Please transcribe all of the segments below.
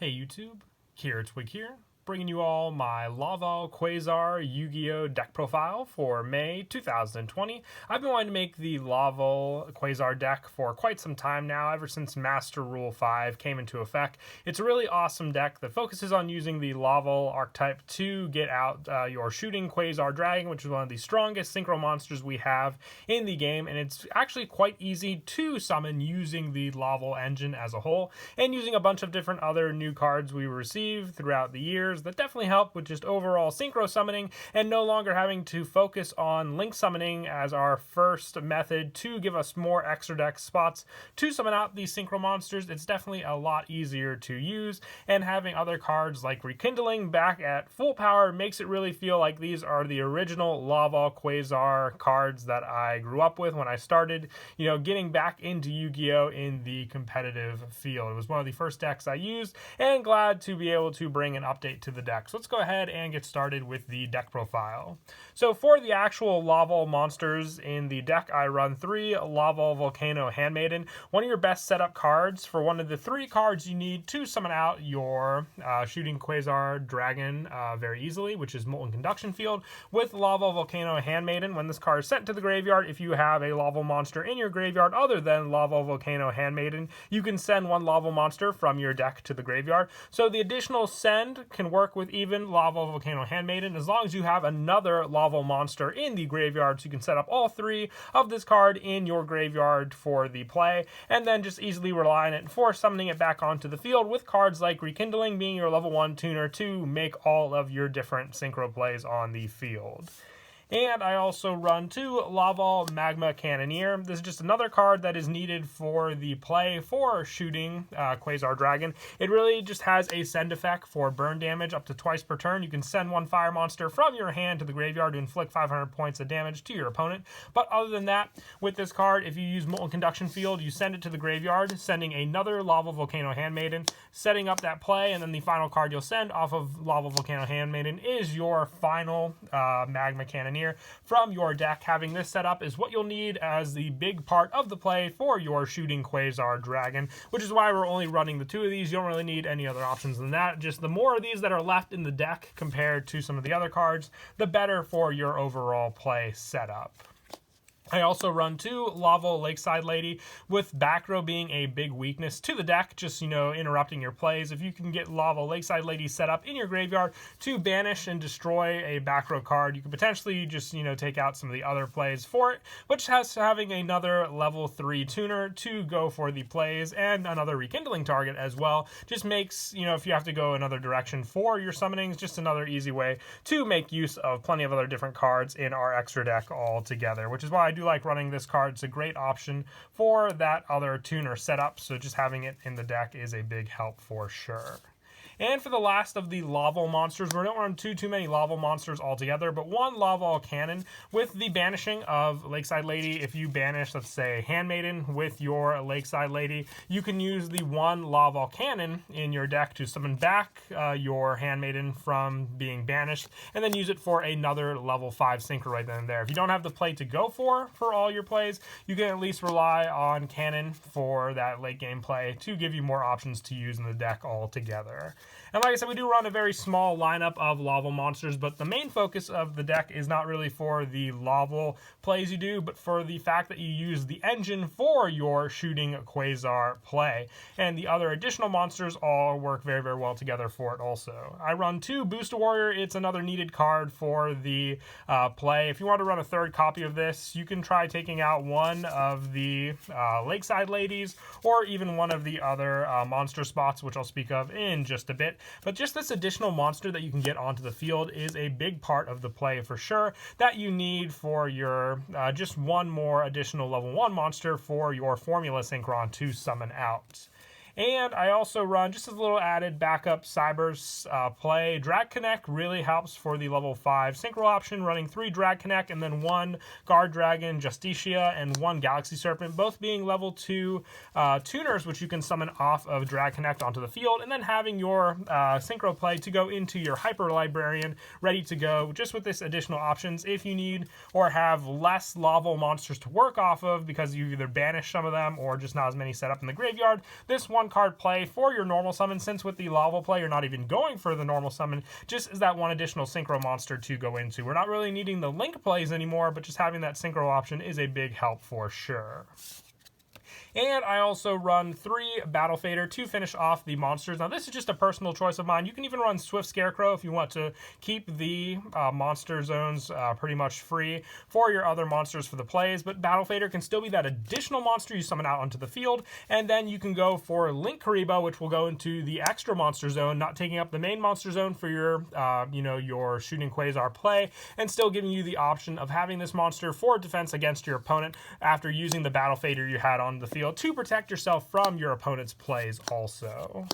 Hey YouTube, here Twig here, bringing you all my Laval Quasar Yugioh deck profile for May 2020. I've been wanting to make the Laval Quasar deck for quite some time now, ever since Master Rule 5 came into effect. It's a really awesome deck that focuses on using the Laval archetype to get out your shooting Quasar Dragon, which is one of the strongest synchro monsters we have in the game, and it's actually quite easy to summon using the Laval engine as a whole, and using a bunch of different other new cards we received throughout the years that definitely help with just overall synchro summoning, and no longer having to focus on link summoning as our first method to give us more extra deck spots to summon out these synchro monsters. It's definitely a lot easier to use, and having other cards like Rekindling back at full power makes it really feel like these are the original Laval Quasar cards that I grew up with when I started, getting back into Yu-Gi-Oh! In the competitive field. It was one of the first decks I used, and glad to be able to bring an update to the deck. So let's go ahead and get started with the deck profile. So for the actual Laval monsters in the deck, I run 3 Laval Volcano Handmaiden, one of your best setup cards for one of the 3 cards you need to summon out your shooting Quasar Dragon very easily, which is Molten Conduction Field. With Laval Volcano Handmaiden, when this card is sent to the graveyard, if you have a Laval monster in your graveyard other than Laval Volcano Handmaiden, you can send one Laval monster from your deck to the graveyard. So the additional send can work with even Laval Volcano Handmaiden as long as you have another Laval monster in the graveyard, so you can set up all 3 of this card in your graveyard for the play, and then just easily rely on it for summoning it back onto the field, with cards like Rekindling being your level 1 tuner to make all of your different synchro plays on the field. And I also run 2 Laval Magma Cannoneer. This is just another card that is needed for the play for shooting Quasar Dragon. It really just has a send effect for burn damage up to twice per turn. You can send one fire monster from your hand to the graveyard to inflict 500 points of damage to your opponent. But other than that, with this card, if you use Molten Conduction Field, you send it to the graveyard, sending another Laval Volcano Handmaiden, setting up that play, and then the final card you'll send off of Laval Volcano Handmaiden is your final Magma Cannoneer from your deck. Having this set up is what you'll need as the big part of the play for your shooting Quasar Dragon, which is why we're only running the 2 of these. You don't really need any other options than that. Just the more of these that are left in the deck compared to some of the other cards, the better for your overall play setup. I also run 2 Laval Lakeside Lady, with back row being a big weakness to the deck, just, interrupting your plays. If you can get Laval Lakeside Lady set up in your graveyard to banish and destroy a back row card, you could potentially just, take out some of the other plays for it, which has having another level 3 tuner to go for the plays and another Rekindling target as well. Just makes, if you have to go another direction for your summonings, just another easy way to make use of plenty of other different cards in our extra deck altogether, which is why I do like running this card. It's a great option for that other tuner setup, so just having it in the deck is a big help for sure. And for the last of the Laval monsters, we don't run too many Laval monsters altogether, but 1 Laval Cannon with the banishing of Lakeside Lady. If you banish, let's say, Handmaiden with your Lakeside Lady, you can use the 1 Laval Cannon in your deck to summon back your Handmaiden from being banished, and then use it for another level 5 synchro right then and there. If you don't have the play to go for all your plays, you can at least rely on Cannon for that late game play to give you more options to use in the deck altogether. And like I said, we do run a very small lineup of Laval monsters, but the main focus of the deck is not really for the Laval plays you do, but for the fact that you use the engine for your shooting Quasar play. And the other additional monsters all work very, very well together for it also. I run 2 Booster Warrior. It's another needed card for the play. If you want to run a 3rd copy of this, you can try taking out one of the Lakeside Ladies, or even one of the other monster spots, which I'll speak of in just a bit. But just this additional monster that you can get onto the field is a big part of the play for sure, that you need for your just 1 more additional level 1 monster for your Formula Synchron to summon out. And I also run, just as a little added backup Cyber's play, Drag Connect really helps for the level 5 synchro option, running 3 Drag Connect and then 1 Guard Dragon Justicia and 1 Galaxy Serpent, both being level 2 tuners, which you can summon off of Drag Connect onto the field, and then having your synchro play to go into your Hyper Librarian ready to go, just with this additional options if you need or have less Laval monsters to work off of because you've either banished some of them or just not as many set up in the graveyard. This one one card play for your normal summon, since with the Laval play, you're not even going for the normal summon, just as that one additional synchro monster to go into. We're not really needing the link plays anymore, but just having that synchro option is a big help for sure. And I also run 3 Battle Fader to finish off the monsters. Now, this is just a personal choice of mine. You can even run Swift Scarecrow if you want to keep the monster zones pretty much free for your other monsters for the plays. But Battle Fader can still be that additional monster you summon out onto the field. And then you can go for Link Karibo, which will go into the extra monster zone, not taking up the main monster zone for your, your shooting Quasar play, and still giving you the option of having this monster for defense against your opponent after using the Battle Fader you had on the field to protect yourself from your opponent's plays also.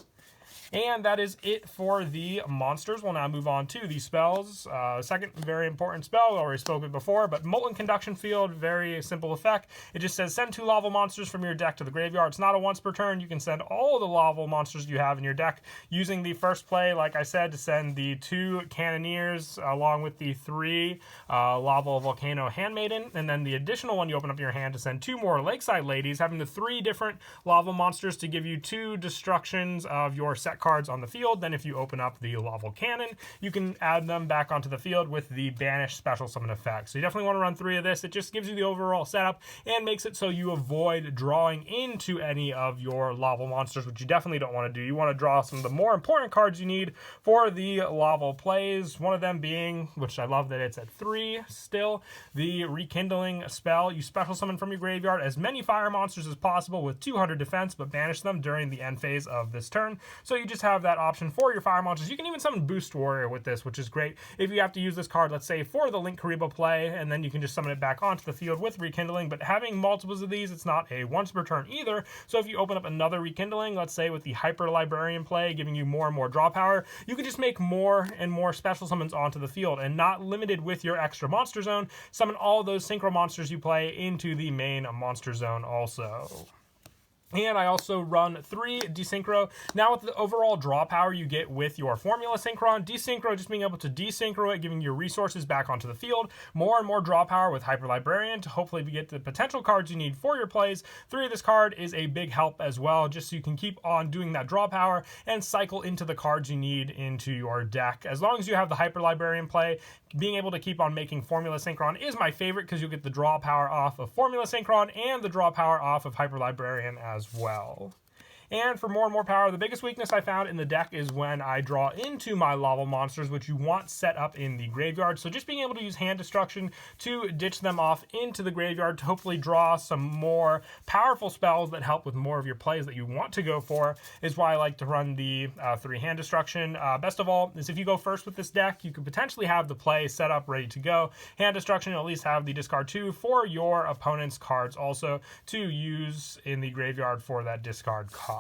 And that is it for the monsters. We'll now move on to the spells. Second very important spell, I already spoke of it before, but Molten Conduction Field, very simple effect. It just says send 2 Laval monsters from your deck to the graveyard. It's not a once per turn. You can send all the Laval monsters you have in your deck using the first play, like I said, to send the 2 Cannoneers along with the 3 Laval Volcano Handmaiden, and then the additional one you open up your hand to send 2 more Lakeside Ladies, having the 3 different Laval monsters to give you 2 destructions of your set cards on the field. Then if you open up the Laval Cannon, you can add them back onto the field with the Banish special summon effect. So you definitely want to run 3 of this. It just gives you the overall setup and makes it so you avoid drawing into any of your Laval monsters, which you definitely don't want to do. You want to draw some of the more important cards you need for the Laval plays. One of them being, which I love that it's at 3 still, the Rekindling spell. You special summon from your graveyard as many fire monsters as possible with 200 defense, but banish them during the end phase of this turn. So you just have that option for your fire monsters. You can even summon Boost Warrior with this, which is great. If you have to use this card, let's say, for the Link Karibo play, and then you can just summon it back onto the field with Rekindling. But having multiples of these, it's not a once per turn either. So if you open up another Rekindling, let's say with the Hyper Librarian play, giving you more and more draw power, you can just make more and more special summons onto the field, and not limited with your extra monster zone. Summon all those synchro monsters you play into the main monster zone also. And I also run 3 Desynchro. Now with the overall draw power you get with your Formula Synchron, Desynchro just being able to desynchro it, giving your resources back onto the field, more and more draw power with Hyper Librarian to hopefully get the potential cards you need for your plays. 3 of this card is a big help as well, just so you can keep on doing that draw power and cycle into the cards you need into your deck. As long as you have the Hyper Librarian play, being able to keep on making Formula Synchron is my favorite, because you'll get the draw power off of Formula Synchron and the draw power off of Hyper Librarian as well. And for more and more power, the biggest weakness I found in the deck is when I draw into my Laval monsters, which you want set up in the graveyard. So just being able to use hand destruction to ditch them off into the graveyard to hopefully draw some more powerful spells that help with more of your plays that you want to go for is why I like to run the 3 hand destruction. Best of all is if you go first with this deck, you could potentially have the play set up ready to go. Hand destruction, you'll at least have the discard 2 for your opponent's cards also to use in the graveyard for that discard cost.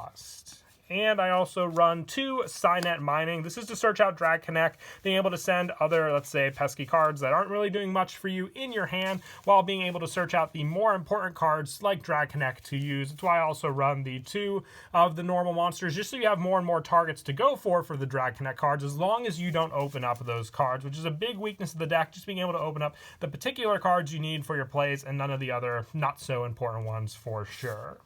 And I also run 2 Cynet Mining. This is to search out Drag Connect, being able to send other, let's say, pesky cards that aren't really doing much for you in your hand, while being able to search out the more important cards like Drag Connect to use. That's why I also run the 2 of the normal monsters, just so you have more and more targets to go for the Drag Connect cards, as long as you don't open up those cards, which is a big weakness of the deck, just being able to open up the particular cards you need for your plays and none of the other not so important ones for sure.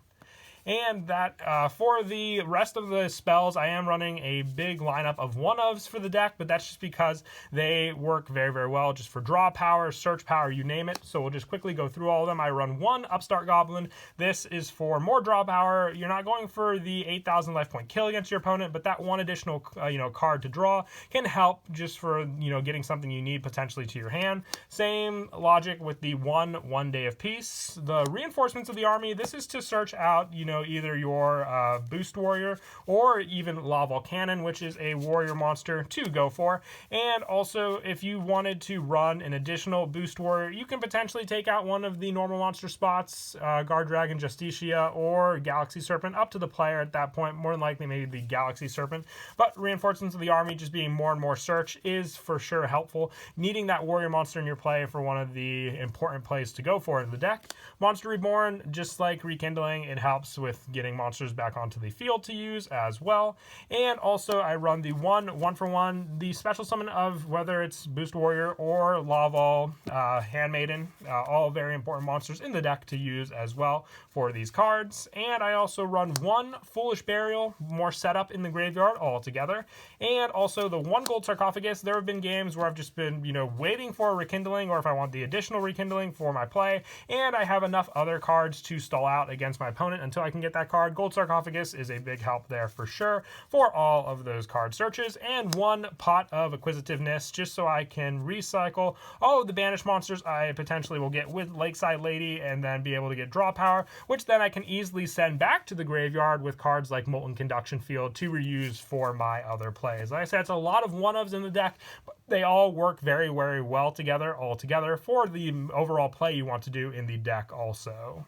And that for the rest of the spells, I am running a big lineup of one-ofs for the deck, but that's just because they work very, very well just for draw power, search power, you name it. So we'll just quickly go through all of them. I run 1 Upstart Goblin. This is for more draw power. You're not going for the 8,000 life point kill against your opponent, but that one additional card to draw can help just for getting something you need potentially to your hand. Same logic with the 1 Day of Peace. The Reinforcements of the Army. This is to search out either your Boost Warrior or even Laval Cannon, which is a warrior monster to go for. And also, if you wanted to run an additional Boost Warrior, you can potentially take out one of the normal monster spots, Guard Dragon, Justicia, or Galaxy Serpent, up to the player at that point. More than likely, maybe the Galaxy Serpent. But Reinforcements of the Army, just being more and more search, is for sure helpful. Needing that warrior monster in your play for one of the important plays to go for in the deck. Monster Reborn, just like Rekindling, it helps with getting monsters back onto the field to use as well. And also I run the one for one, the special summon of whether it's Boost Warrior or Laval Handmaiden, all very important monsters in the deck to use as well for these cards. And I also run one Foolish Burial, more setup in the graveyard altogether, and also the one Gold Sarcophagus. There have been games where I've just been, waiting for a rekindling, or if I want the additional rekindling for my play, and I have enough other cards to stall out against my opponent until I can get that card. Gold Sarcophagus is a big help there for sure for all of those card searches, and one Pot of Acquisitiveness, just so I can recycle all of the banished monsters I potentially will get with Lakeside Lady, and then be able to get draw power, which then I can easily send back to the graveyard with cards like Molten Conduction Field to reuse for my other plays. Like I said, it's a lot of 1-ofs in the deck, but they all work very, very well together, all together, for the overall play you want to do in the deck also.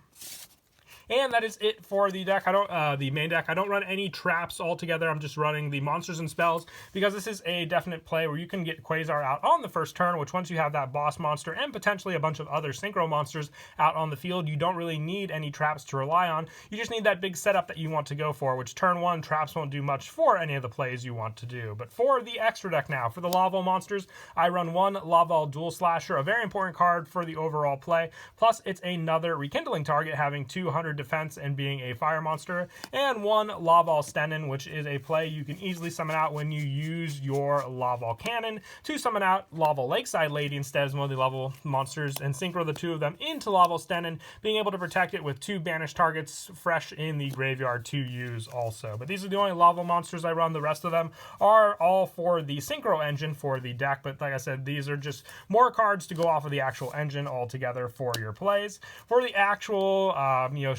And that is it for the deck. The main deck. I don't run any traps altogether. I'm just running the monsters and spells, because this is a definite play where you can get Quasar out on the first turn, which once you have that boss monster and potentially a bunch of other synchro monsters out on the field, you don't really need any traps to rely on. You just need that big setup that you want to go for, which turn one, traps won't do much for any of the plays you want to do. But for the extra deck now, for the Laval monsters, I run one Laval Duel Slasher, a very important card for the overall play. Plus, it's another rekindling target, having 200 defense and being a fire monster, and one Laval Stenin, which is a play you can easily summon out when you use your Laval Cannon to summon out Laval Lakeside Lady instead as one of the level monsters, and synchro the two of them into Laval Stenin, being able to protect it with 2 banished targets fresh in the graveyard to use also. But these are the only Laval monsters I run. The rest of them are all for the synchro engine for the deck, but like I said, these are just more cards to go off of the actual engine altogether for your plays. For the actual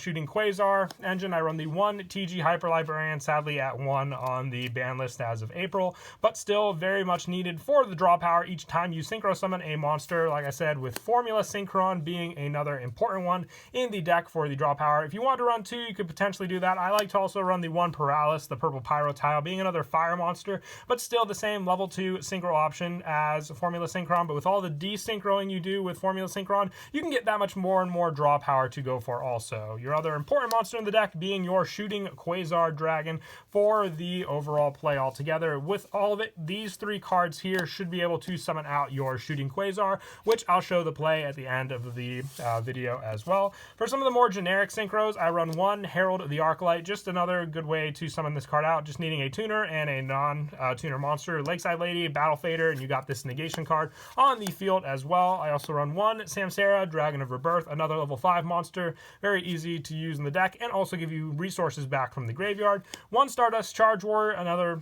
shooting Quasar engine, I run the one TG Hyper Librarian, sadly at 1 on the ban list as of April, but still very much needed for the draw power each time you synchro summon a monster, like I said, with Formula Synchron being another important one in the deck for the draw power. If you want to run 2, you could potentially do that. I like to also run the one Paralysis, the purple Pyro Tile, being another fire monster, but still the same level 2 synchro option as Formula Synchron, but with all the desynchroing you do with Formula Synchron, you can get that much more and more draw power to go for also. Your other important monster in the deck being your shooting Quasar Dragon for the overall play altogether. With all of it, these 3 cards here should be able to summon out your shooting Quasar, which I'll show the play at the end of the video as well. For some of the more generic synchros, I run one Herald the Arclight, just another good way to summon this card out, just needing a tuner and a non-tuner monster. Lakeside Lady, Battle Fader, and you got this negation card on the field as well. I also run one Samsara, Dragon of Rebirth, another level 5 monster, very easy to use in the deck, and also give you resources back from the graveyard. One Stardust Charge Warrior, another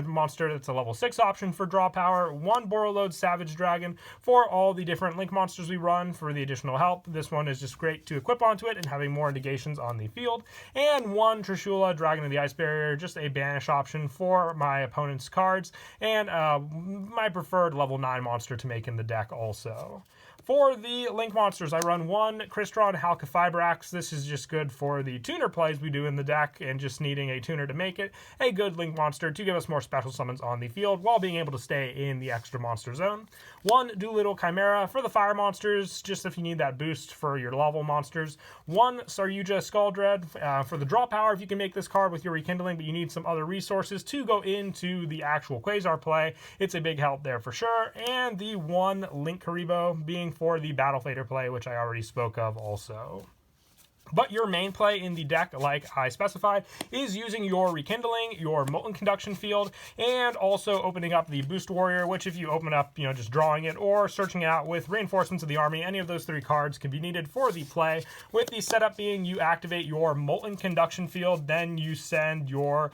monster that's a level 6 option for draw power. One Borreload Savage Dragon for all the different link monsters we run for the additional help. This one is just great to equip onto it and having more negations on the field. And one Trishula, Dragon of the Ice Barrier, just a banish option for my opponent's cards, and my preferred level 9 monster to make in the deck also. For the Link monsters, I run one Crystron Halqifibrax. This is just good for the tuner plays we do in the deck, and just needing a tuner to make it a good Link monster to give us more special summons on the field while being able to stay in the extra monster zone. One Doolittle Chimera for the fire monsters, just if you need that boost for your level monsters. One Saryuja Skuldread for the draw power if you can make this card with your rekindling, but you need some other resources to go into the actual Quasar play. It's a big help there for sure. And the one Link Karibo being for the Battle Fader play, which I already spoke of also. But your main play in the deck, like I specified, is using your Rekindling, your Molten Conduction Field, and also opening up the Boost Warrior, which if you open up, just drawing it or searching it out with Reinforcements of the Army, any of those 3 cards can be needed for the play. With the setup being you activate your Molten Conduction Field, then you send your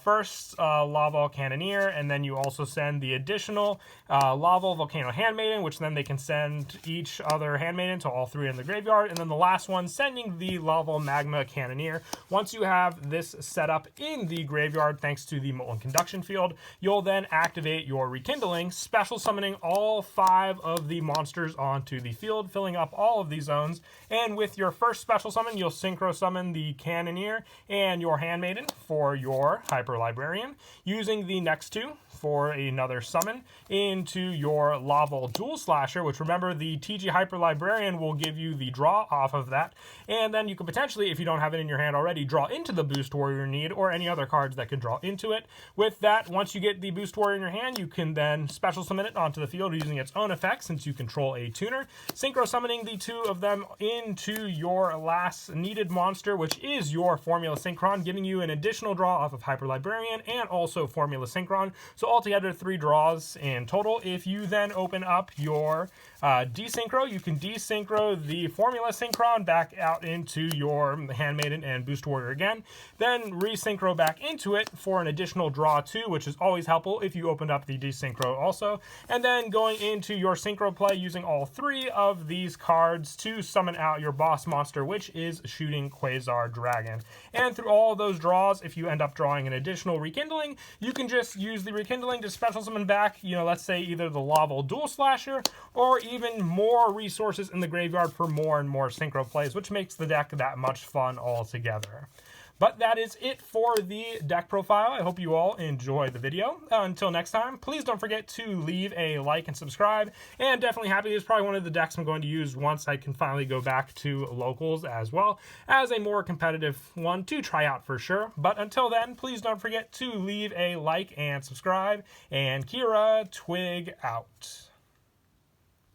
first Laval Cannoneer, and then you also send the additional Laval Volcano Handmaiden, which then they can send each other Handmaiden to all 3 in the graveyard, and then the last one sending the Laval Magma Cannoneer. Once you have this set up in the graveyard, thanks to the Molten Conduction Field, you'll then activate your Rekindling, special summoning all 5 of the monsters onto the field, filling up all of these zones. And with your first special summon, you'll synchro summon the Cannoneer and your Handmaiden for your Hyper Librarian, using the next 2 for another summon into your Laval Duel Slasher, which remember the TG Hyper Librarian will give you the draw off of that, and then then you could potentially, if you don't have it in your hand already, draw into the Boost Warrior need or any other cards that could draw into it. With that, once you get the Boost Warrior in your hand, you can then special summon it onto the field using its own effects since you control a tuner, synchro summoning the two of them into your last needed monster, which is your Formula Synchron, giving you an additional draw off of Hyper Librarian and also Formula Synchron. So altogether 3 draws in total. If you then open up your desynchro, you can desynchro the Formula Synchron back out into your Handmaiden and Boost Warrior again, then resynchro back into it for an additional draw too, which is always helpful if you opened up the desynchro also, and then going into your synchro play using all 3 of these cards to summon out your boss monster, which is Shooting Quasar Dragon. And through all those draws, if you end up drawing an additional Rekindling, you can just use the Rekindling to special summon back, let's say either the Laval Dual Slasher or even more resources in the graveyard for more and more synchro plays, which makes the deck that much fun altogether. But that is it for the deck profile. I hope you all enjoy the video. Until next time, please don't forget to leave a like and subscribe. And definitely Happy is probably one of the decks I'm going to use once I can finally go back to locals as well as a more competitive one to try out for sure. But until then, please don't forget to leave a like and subscribe. And Kira, Twig out.